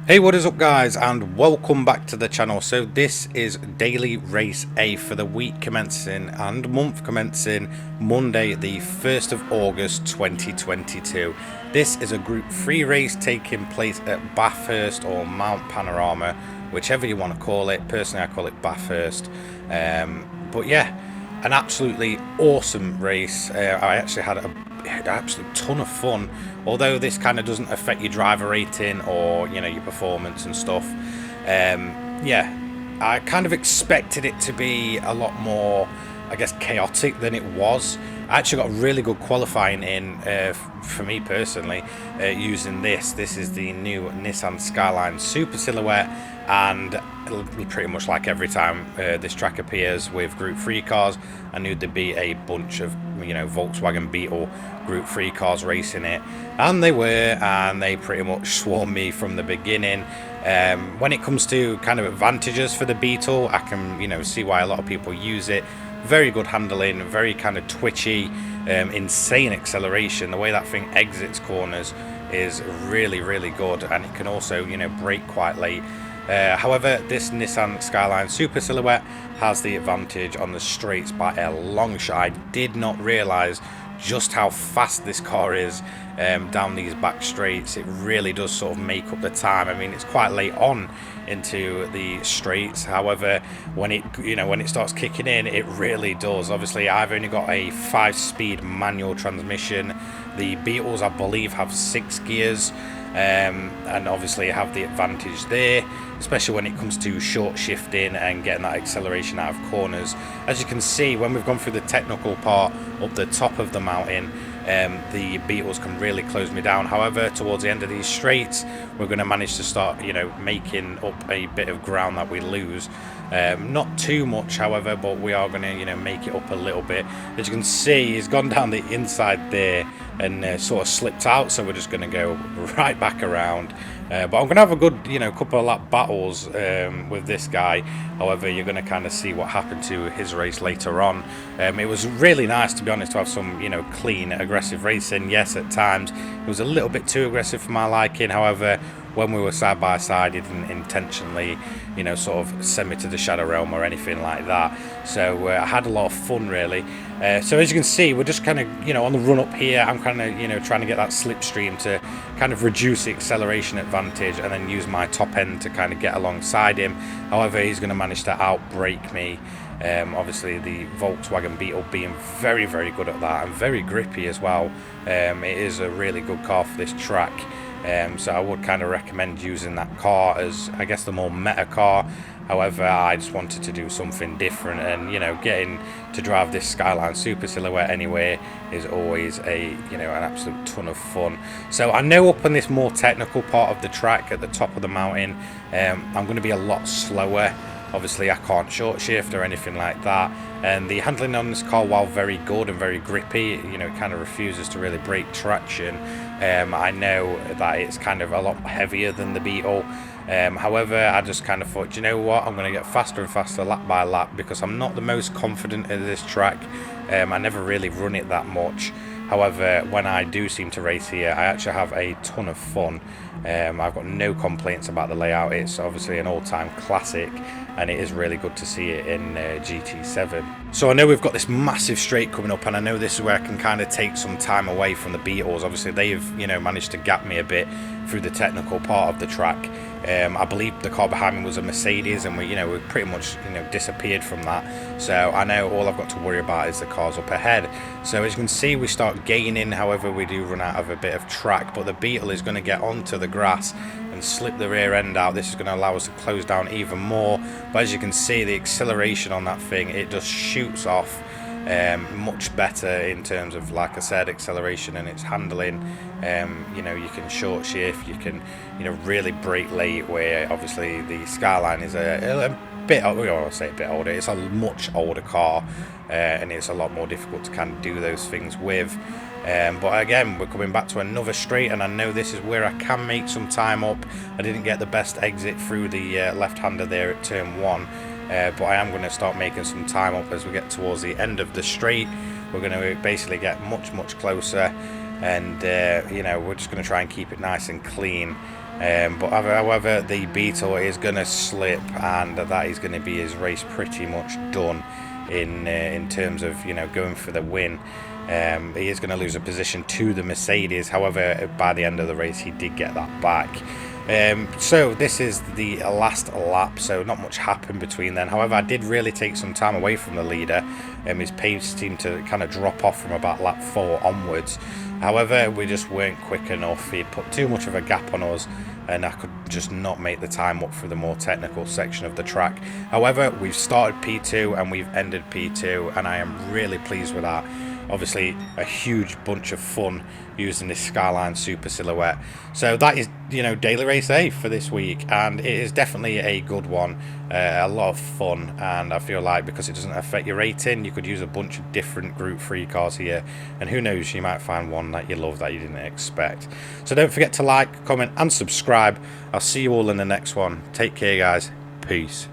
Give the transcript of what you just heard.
Hey, what is up guys, and welcome back to the channel. So this is daily race A for the week commencing and month commencing Monday the 1st of August 2022. This is a group 3 race taking place at Bathhurst or Mount Panorama, whichever you want to call it. Personally I call it Bathhurst. But yeah, an absolutely awesome race. I actually had an absolute ton of fun, although this kind of doesn't affect your driver rating or your performance and stuff. Yeah, I kind of expected it to be a lot more, I guess, chaotic than it was. I actually got really good qualifying in for me personally using this. This is the new Nissan Skyline Super Silhouette, and pretty much like every time this track appears with Group 3 cars, I knew there'd be a bunch of Volkswagen Beetle Group 3 cars racing it, and they were, and they pretty much swarmed me from the beginning. When it comes to kind of advantages for the Beetle, I can see why a lot of people use it. Very good handling, very kind of twitchy, insane acceleration. The way that thing exits corners is really good, and it can also brake quite late. However, this Nissan Skyline Super Silhouette has the advantage on the straights by a long shot. I did not realise just how fast this car is down these back straights. It really does sort of make up the time. I mean, it's quite late on into the straights. However, when it when it starts kicking in, it really does. Obviously, I've only got a 5-speed manual transmission. The Beetles, I believe, have 6 gears. And obviously have the advantage there, especially when it comes to short shifting and getting that acceleration out of corners. As you can see, when we've gone through the technical part up the top of the mountain, the Beetles can really close me down. However, towards the end of these straights, we're going to manage to start making up a bit of ground that we lose. Not too much, however, but we are going to make it up a little bit. As you can see, he's gone down the inside there and sort of slipped out, so we're just going to go right back around. But I'm going to have a good couple of lap battles with this guy. However, you're going to kind of see what happened to his race later on. It was really nice, to be honest, to have some clean, aggressive racing. Yes, at times it was a little bit too aggressive for my liking. However, when we were side by side, he didn't intentionally sort of send me to the shadow realm or anything like that. So I had a lot of fun, really. So as you can see, we're just kind of on the run up here. I'm kind of trying to get that slipstream to kind of reduce the acceleration advantage, and then use my top end to kind of get alongside him. However, he's going to manage to outbrake me. Obviously the Volkswagen Beetle being very good at that, and very grippy as well. It is a really good car for this track. So I would kind of recommend using that car as, I guess, the more meta car. However, I just wanted to do something different, and getting to drive this Skyline Super Silhouette anyway is always an absolute ton of fun. So I know up on this more technical part of the track at the top of the mountain, I'm going to be a lot slower. Obviously, I can't short shift or anything like that, and the handling on this car, while very good and very grippy, it kind of refuses to really break traction. I know that it's kind of a lot heavier than the Beetle. However, I just kind of thought, you know what, I'm going to get faster and faster lap by lap, because I'm not the most confident at this track. I never really run it that much. However, when I do seem to race here, I actually have a ton of fun. I've got no complaints about the layout. It's obviously an all-time classic, and it is really good to see it in GT7. So I know we've got this massive straight coming up, and I know this is where I can kind of take some time away from the Beetles. Obviously, they've managed to gap me a bit through the technical part of the track. I believe the car behind me was a Mercedes, and we pretty much disappeared from that. So I know all I've got to worry about is the cars up ahead. So as you can see, we start gaining. However, we do run out of a bit of track, but the Beetle is going to get onto the grass and slip the rear end out. This is going to allow us to close down even more. But as you can see, the acceleration on that thing, it just shoots off. Much better in terms of, like I said, acceleration and its handling. You can short shift, you can really brake late, where obviously the Skyline is a bit, I'll say a bit older. It's a much older car, and it's a lot more difficult to kind of do those things with. But again, we're coming back to another straight, and I know this is where I can make some time up. I didn't get the best exit through the left-hander there at turn 1. But I am going to start making some time up as we get towards the end of the straight. We're going to basically get much closer, and we're just going to try and keep it nice and clean. But however, the Beetle is going to slip, and that is going to be his race pretty much done in terms of, you know, going for the win. He is going to lose a position to the Mercedes. However, by the end of the race, he did get that back. So this is the last lap, so not much happened between then. However, I did really take some time away from the leader. His pace seemed to kind of drop off from about lap 4 onwards. However, we just weren't quick enough. He'd put too much of a gap on us, and I could just not make the time up for the more technical section of the track. However, we've started P2 and we've ended P2, and I am really pleased with that. Obviously, a huge bunch of fun using this Skyline Super Silhouette. So that is, you know, Daily Race A for this week, and it is definitely a good one, a lot of fun, and I feel like because it doesn't affect your rating, you could use a bunch of different Group 3 cars here, and who knows, you might find one that you love that you didn't expect. So don't forget to like, comment and subscribe. I'll see you all in the next one. Take care, guys. Peace.